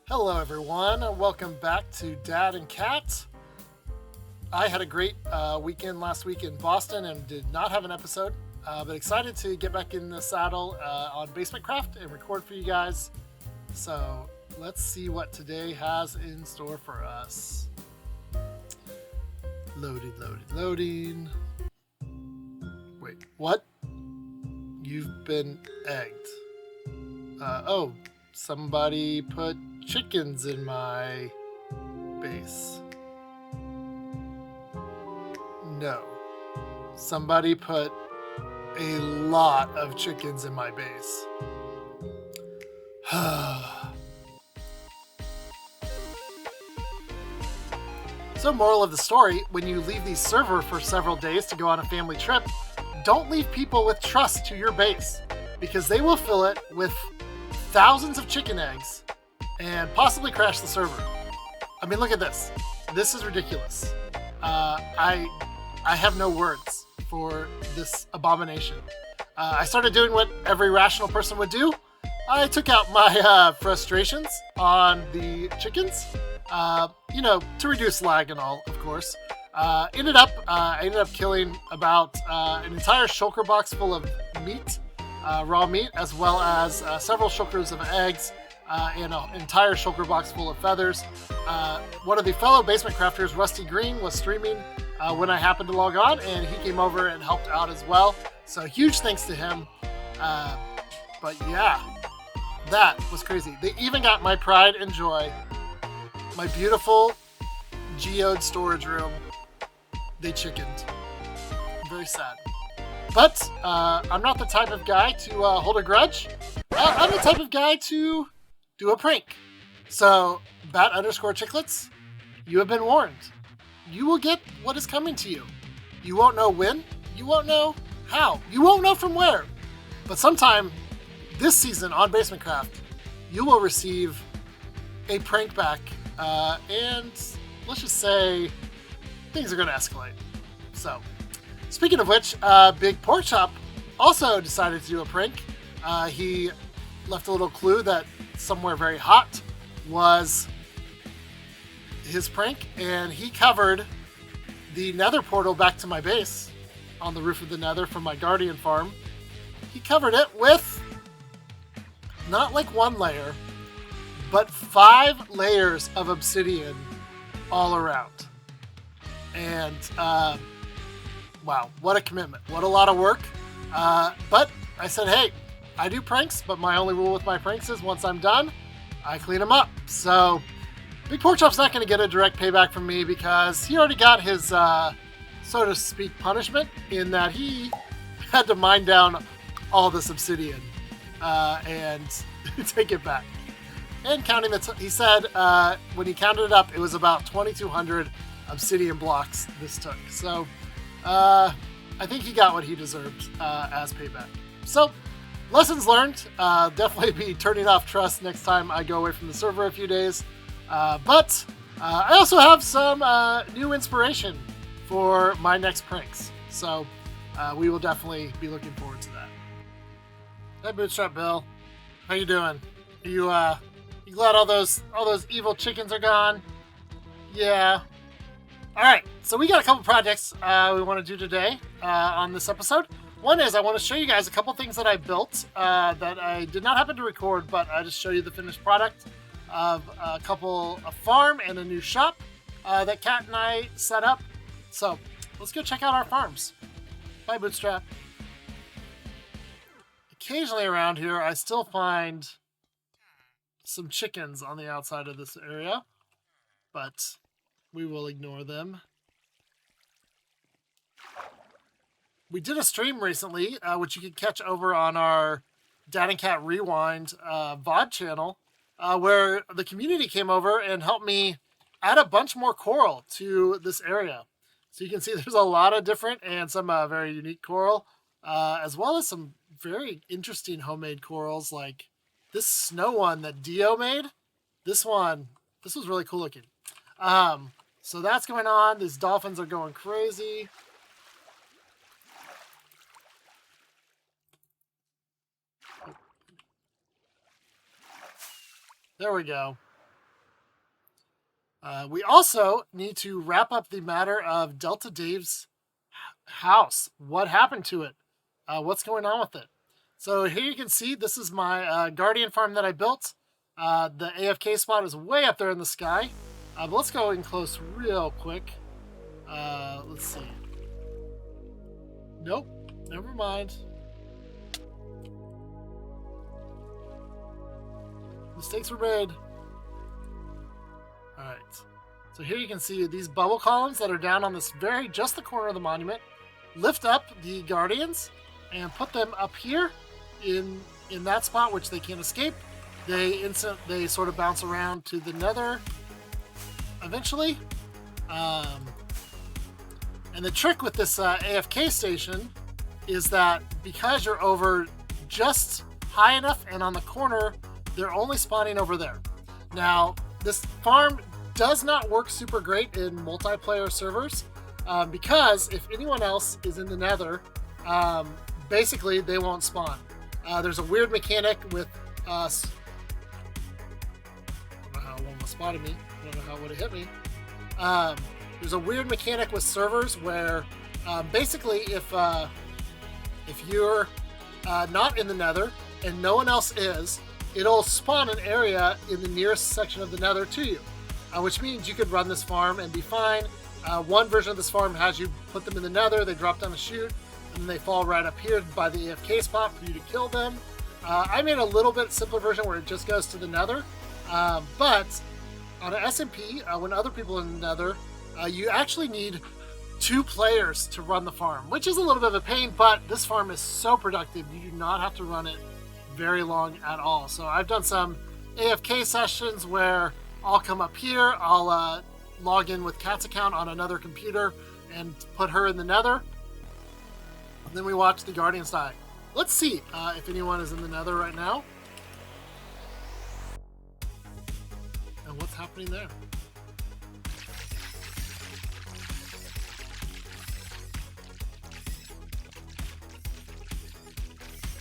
Hello everyone, welcome back to Dad and Cat. I had a great weekend last week in Boston and did not have an episode, but excited to get back in the saddle on BasementCraft and record for you guys. So let's see what today has in store for us. Loading. Wait, what? You've been egged. Oh, somebody put chickens in my base. No. Somebody put a lot of chickens in my base. So, moral of the story, when you leave the server for several days to go on a family trip, don't leave people with trust to your base, because they will fill it with thousands of chicken eggs and possibly crash the server. I mean, look at this. This is ridiculous. I have no words for this abomination. I started doing what every rational person would do. I took out my frustrations on the chickens, to reduce lag and all, of course. I ended up killing about an entire shulker box full of meat, raw meat, as well as several shulkers of eggs, and an entire shulker box full of feathers. One of the fellow basement crafters, Rusty Green, was streaming when I happened to log on, and he came over and helped out as well. So huge thanks to him. But yeah, that was crazy. They even got my pride and joy, my beautiful geode storage room. They chickened. Very sad. But I'm not the type of guy to hold a grudge. I'm the type of guy to do a prank. So, bat_chicklets, you have been warned. You will get what is coming to you. You won't know when. You won't know how. You won't know from where. But sometime this season on BasementCraft, you will receive a prank back. And let's just say things are going to escalate. So, speaking of which, Big Pork Chop also decided to do a prank. He left a little clue that somewhere very hot was his prank, and he covered the nether portal back to my base on the roof of the nether from my guardian farm. He covered it with not like one layer, but 5 layers of obsidian all around. And wow, what a commitment. What a lot of work. But I said, hey, I do pranks, but my only rule with my pranks is once I'm done, I clean them up. So Big Pork Chop's not going to get a direct payback from me because he already got his, so to speak, punishment in that he had to mine down all this obsidian and take it back. And counting he said when he counted it up, it was about 2,200 obsidian blocks this took. So I think he got what he deserved as payback. So, lessons learned. Definitely be turning off trust next time I go away from the server a few days. But I also have some new inspiration for my next pranks. So, we will definitely be looking forward to that. Hey, Bootstrap Bill. How you doing? Are you glad all those evil chickens are gone? Yeah. All right, so we got a couple projects we want to do today on this episode. One is I want to show you guys a couple things that I built that I did not happen to record, but I just show you the finished product of a farm and a new shop that Kat and I set up. So let's go check out our farms. Bye, Bootstrap. Occasionally around here, I still find some chickens on the outside of this area, but we will ignore them. We did a stream recently, which you can catch over on our DadandCat Rewind VOD channel, where the community came over and helped me add a bunch more coral to this area. So you can see there's a lot of different and some very unique coral, as well as some very interesting homemade corals, like this snow one that Dio made. This was really cool looking. So that's going on. These dolphins are going crazy. There we go. We also need to wrap up the matter of DeltaDave's house. What happened to it? What's going on with it? So here you can see this is my guardian farm that I built. The AFK spot is way up there in the sky. But let's go in close real quick. Let's see. Nope, never mind. Mistakes were made. Alright. So here you can see these bubble columns that are down on this just the corner of the monument. Lift up the guardians and put them up here in that spot, which they can't escape. They sort of bounce around to the nether eventually. And the trick with this AFK station is that because you're over just high enough and on the corner, they're only spawning over there. Now, this farm does not work super great in multiplayer servers because if anyone else is in the nether, basically they won't spawn. There's a weird mechanic with us. I don't know how one was spotted me. I don't know how it would have hit me. There's a weird mechanic with servers where basically if you're not in the nether and no one else is, it'll spawn an area in the nearest section of the nether to you, which means you could run this farm and be fine. One version of this farm has you put them in the nether, they drop down a chute, and then they fall right up here by the AFK spot for you to kill them. I made a little bit simpler version where it just goes to the nether, but on an SMP, when other people are in the nether, you actually need 2 players to run the farm, which is a little bit of a pain, but this farm is so productive, you do not have to run it very long at all. So I've done some AFK sessions where I'll come up here, I'll log in with Cat's account on another computer and put her in the nether. And then we watch the Guardians die. Let's see if anyone is in the nether right now. And what's happening there?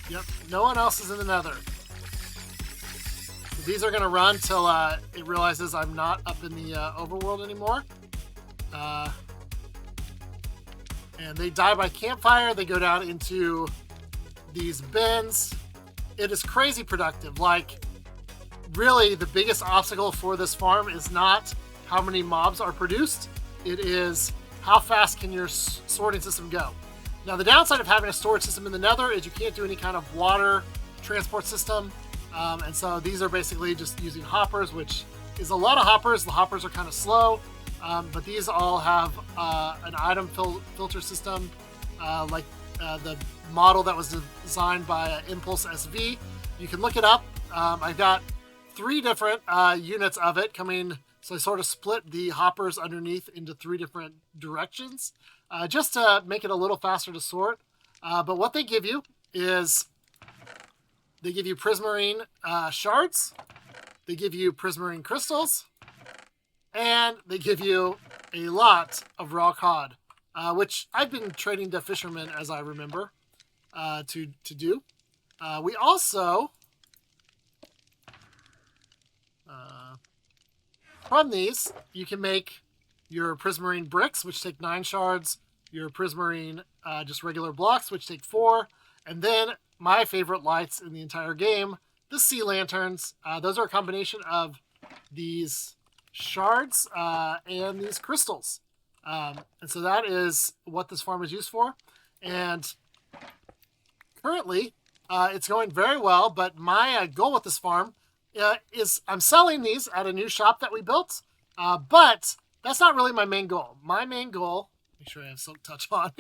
Yep, no one else is in the nether. So these are going to run till it realizes I'm not up in the overworld anymore. And they die by campfire. They go down into these bins. It is crazy productive. Like, really, the biggest obstacle for this farm is not how many mobs are produced. It is how fast can your sorting system go. Now, the downside of having a storage system in the nether is you can't do any kind of water transport system. And so these are basically just using hoppers, which is a lot of hoppers. The hoppers are kind of slow, but these all have an item filter system, like the model that was designed by Impulse SV. You can look it up. I've got 3 different units of it coming. So I sort of split the hoppers underneath into 3 different directions, just to make it a little faster to sort. But what they give you is they give you prismarine shards, they give you prismarine crystals, and they give you a lot of raw cod, which I've been trading to fishermen, as I remember, to do. We also, from these, you can make your prismarine bricks, which take 9 shards, your prismarine just regular blocks, which take 4, and then my favorite lights in the entire game, the sea lanterns. Those are a combination of these shards and these crystals. And so that is what this farm is used for. And currently, it's going very well, but my goal with this farm is I'm selling these at a new shop that we built, but that's not really my main goal. My main goal, make sure I have Silk Touch on.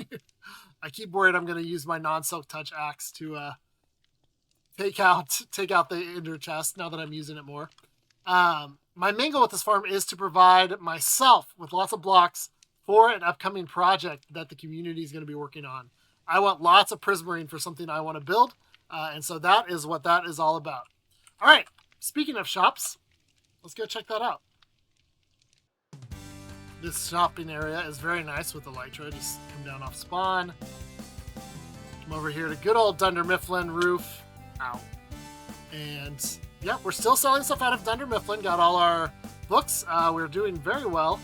I keep worried I'm going to use my non-Silk Touch axe to take out the ender chest now that I'm using it more. My main goal with this farm is to provide myself with lots of blocks for an upcoming project that the community is going to be working on. I want lots of prismarine for something I want to build, and so that is what that is all about. All right, speaking of shops, let's go check that out. This shopping area is very nice with Elytra. Just come down off spawn. Come over here to good old Dunder Mifflin roof. Ow. And yeah, we're still selling stuff out of Dunder Mifflin. Got all our books. We're doing very well.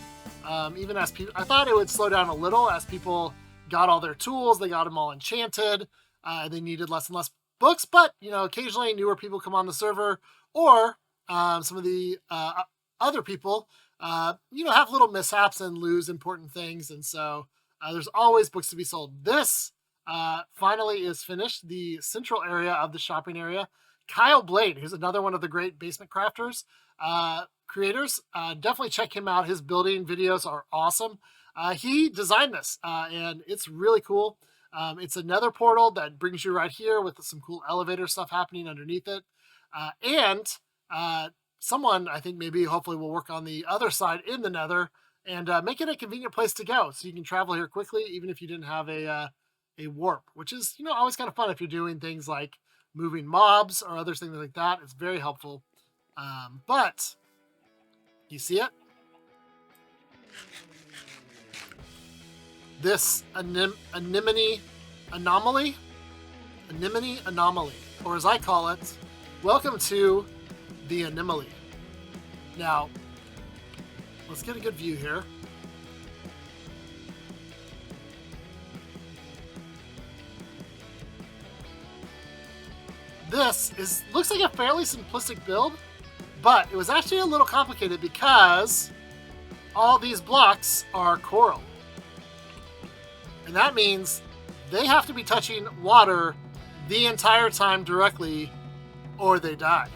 Even as people, I thought it would slow down a little as people got all their tools, they got them all enchanted, they needed less and less books, but, you know, occasionally newer people come on the server, or some of the other people, you know, have little mishaps and lose important things, and so there's always books to be sold. This finally is finished, the central area of the shopping area. Kyle Blade, who's another one of the great basement crafters, creators, definitely check him out. His building videos are awesome. He designed this, and it's really cool. It's another portal that brings you right here with some cool elevator stuff happening underneath it. And someone, I think maybe hopefully will work on the other side in the nether and make it a convenient place to go. So you can travel here quickly, even if you didn't have a warp, which is, you know, always kind of fun if you're doing things like moving mobs or other things like that. It's very helpful. But you see it? This anemone anomaly, or as I call it, welcome to the Anemaly. Now, let's get a good view here. This looks like a fairly simplistic build, but it was actually a little complicated because all these blocks are coral. And that means they have to be touching water the entire time directly or they die.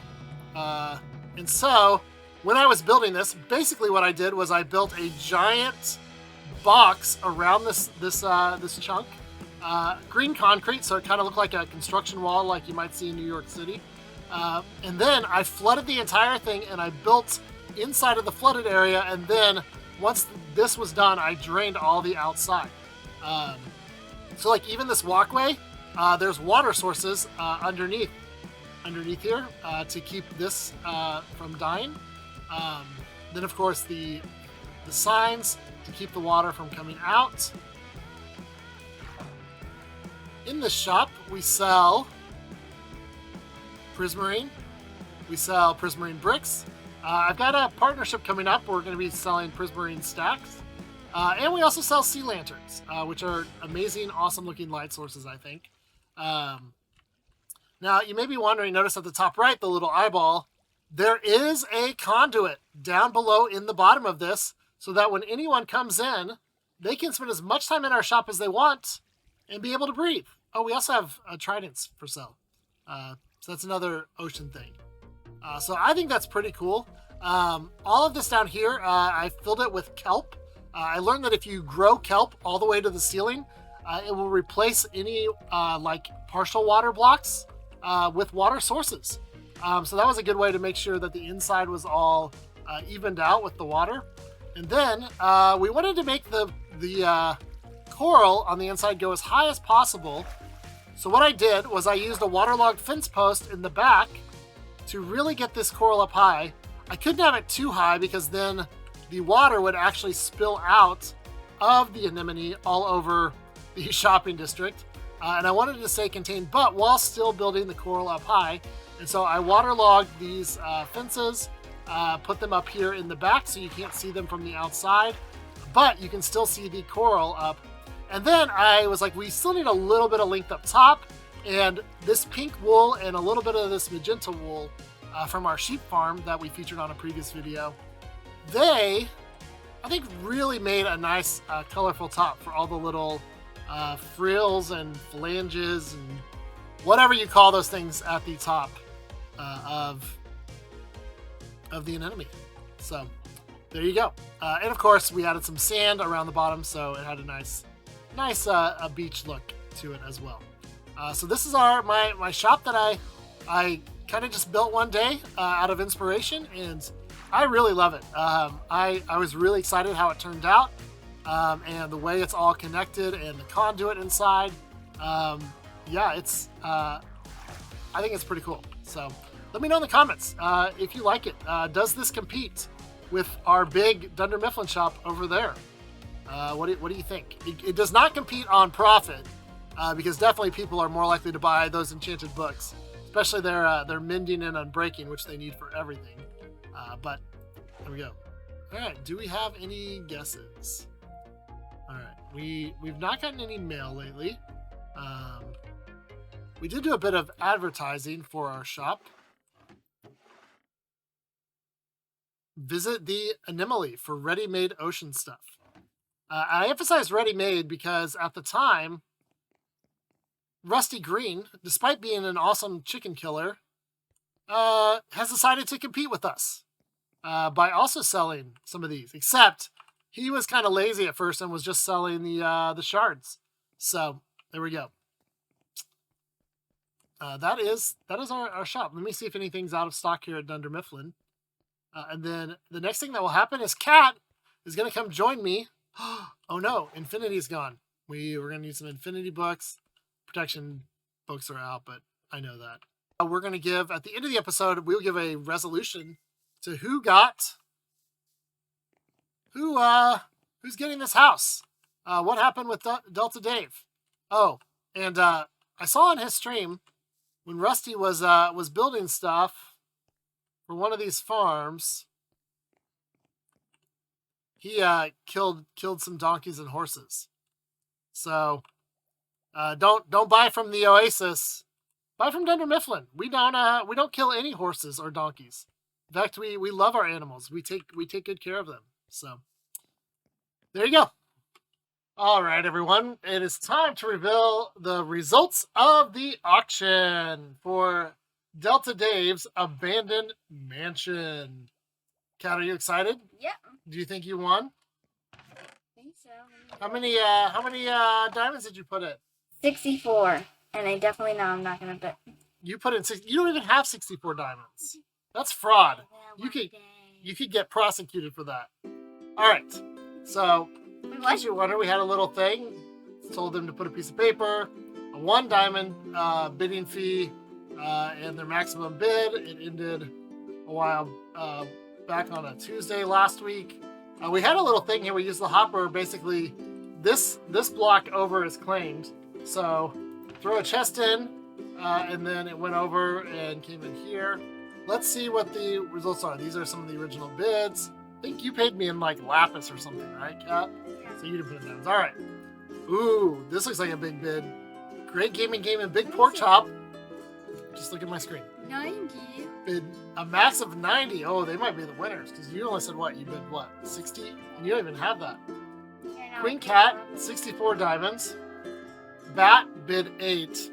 And so when I was building this, basically what I did was I built a giant box around this chunk. Green concrete, so it kind of looked like a construction wall like you might see in New York City. And then I flooded the entire thing and I built inside of the flooded area, and then once this was done, I drained all the outside. So like even this walkway, there's water sources underneath here to keep this from dying. Then of course the signs to keep the water from coming out. In the shop, we sell prismarine. We sell prismarine bricks. I've got a partnership coming up. We're going to be selling prismarine stacks. And we also sell sea lanterns, which are amazing, awesome-looking light sources, I think. Now, you may be wondering, notice at the top right, the little eyeball, there is a conduit down below in the bottom of this, so that when anyone comes in, they can spend as much time in our shop as they want and be able to breathe. Oh, we also have tridents for sale. So that's another ocean thing. So I think that's pretty cool. All of this down here, I filled it with kelp. I learned that if you grow kelp all the way to the ceiling, it will replace any like partial water blocks with water sources. So that was a good way to make sure that the inside was all evened out with the water. And then we wanted to make the coral on the inside go as high as possible. So what I did was I used a waterlogged fence post in the back to really get this coral up high. I couldn't have it too high because then the water would actually spill out of the anemone all over the shopping district. And I wanted it to stay contained, but while still building the coral up high. And so I waterlogged these fences, put them up here in the back so you can't see them from the outside, but you can still see the coral up. And then I was like, we still need a little bit of length up top, and this pink wool and a little bit of this magenta wool from our sheep farm that we featured on a previous video. They, I think, really made a nice colorful top for all the little frills and flanges and whatever you call those things at the top of the anemone. So there you go. And of course we added some sand around the bottom, so it had a nice a beach look to it as well. So this is my shop that I kind of just built one day out of inspiration, and I really love it. I was really excited how it turned out, and the way it's all connected and the conduit inside. Yeah, it's I think it's pretty cool. So let me know in the comments if you like it. Does this compete with our big Dunder Mifflin shop over there? What do you think? It does not compete on profit because definitely people are more likely to buy those enchanted books, especially their mending and unbreaking, which they need for everything. But There we go. All right, do we have any guesses? All right, we've not gotten any mail lately. We did do a bit of advertising for our shop. Visit the Anemaly for ready-made ocean stuff. I emphasize ready-made because at the time, Rusty Green, despite being an awesome chicken killer, has decided to compete with us by also selling some of these. Except he was kind of lazy at first and was just selling the shards. So there we go. That is our shop. Let me see if anything's out of stock here at Dunder Mifflin. And then the next thing that will happen is Cat is going to come join me. Oh no, Infinity's gone. We're going to need some Infinity books. Protection books are out, but I know that. We're going to give, at the end of the episode, we'll give a resolution to who's getting this house. What happened with DeltaDave? Oh, and I saw on his stream when Rusty was building stuff for one of these farms, he killed some donkeys and horses. So don't buy from the Oasis. Buy from Dunder Mifflin. We don't kill any horses or donkeys. In fact, we love our animals. We take good care of them. So there you go. All right, everyone. It is time to reveal the results of the auction for DeltaDave's abandoned mansion. Kat, are you excited? Yeah. Do you think you won? I think so. How many diamonds did you put in? 64. And I definitely know I'm not gonna bet. You put in 60. You don't even have 64 diamonds. That's fraud. You could get prosecuted for that. All right. So, in case you wonder, we had a little thing. Told them to put a piece of paper, a 1 diamond bidding fee, and their maximum bid. It ended a while back on a Tuesday last week. We had a little thing here. We used the hopper. Basically, this block over is claimed. So throw a chest in, and then it went over and came in here. Let's see what the results are. These are some of the original bids. I think you paid me in like lapis or something, right, Kat? Yeah. So you didn't put it down. All right. Ooh, this looks like a big bid. Great gaming game and big pork chop. Just look at my screen. 90. Bid a max of 90. Oh, they might be the winners because you only said what? You bid what? 60? And you don't even have that. Yeah, no, Queen Cat, 64 diamonds. Bat bid 8.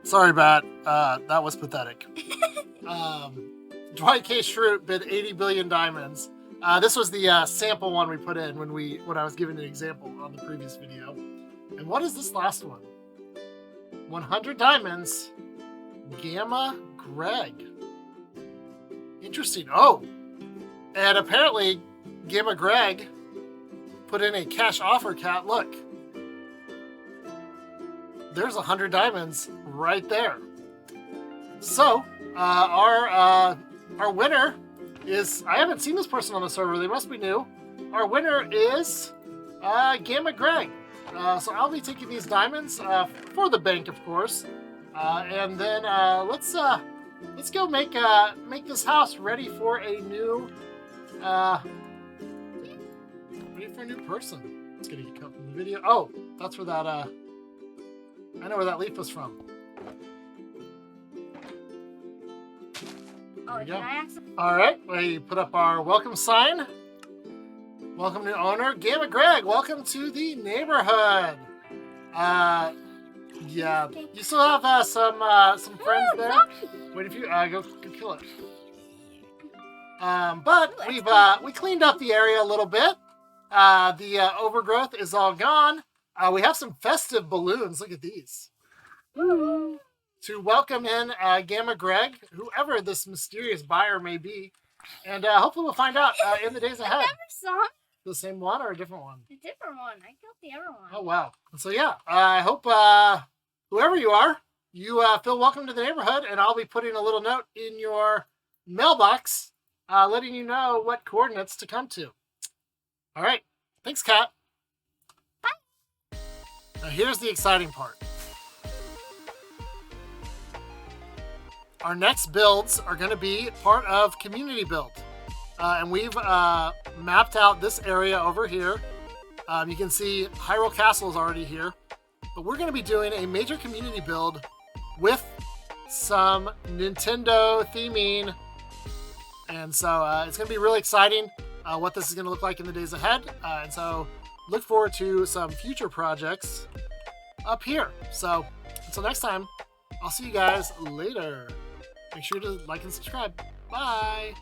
Sorry, Bat. That was pathetic. Dwight K. Schrute bid 80 billion diamonds. This was the sample one we put in when I was giving an example on the previous video. And what is this last one? 100 diamonds. Gamma Greg. Interesting. Oh, and apparently Gamma Greg put in a cash offer, Cat. Look. There's 100 diamonds right there. So, our winner is, I haven't seen this person on the server. They must be new. Our winner is Gamma Greg. So I'll be taking these diamonds for the bank, of course. And then let's go make this house ready for a new person. It's gonna get cut from the video. Oh, that's where that I know where that leaf was from. Oh, did I accidentally? All right, we put up our welcome sign. Welcome new owner, Gamma Greg. Welcome to the neighborhood. Yeah, you still have some friends there. Waiting for you. Go kill it. But we cleaned up the area a little bit. The overgrowth is all gone. We have some festive balloons. Look at these. Woo. To welcome in Gamma Greg, whoever this mysterious buyer may be. And hopefully we'll find out in the days ahead. I never saw him. The same one or a different one? A different one. I killed the other one. Oh, wow. So, yeah, I hope whoever you are, you feel welcome to the neighborhood. And I'll be putting a little note in your mailbox letting you know what coordinates to come to. All right. Thanks, Kat. Bye. Now, here's the exciting part. Our next builds are going to be part of Community Build. and we've mapped out this area over here. You can see Hyrule Castle is already here, but we're going to be doing a major community build with some Nintendo theming, and so it's going to be really exciting what this is going to look like in the days ahead, and so look forward to some future projects up here. So until next time, I'll see you guys later. Make sure to like and subscribe. Bye!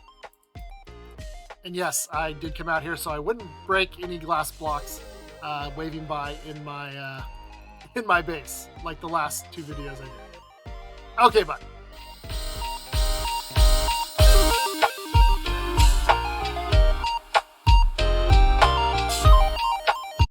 And yes, I did come out here so I wouldn't break any glass blocks waving by in my base, like the last 2 videos I did. Okay, bye.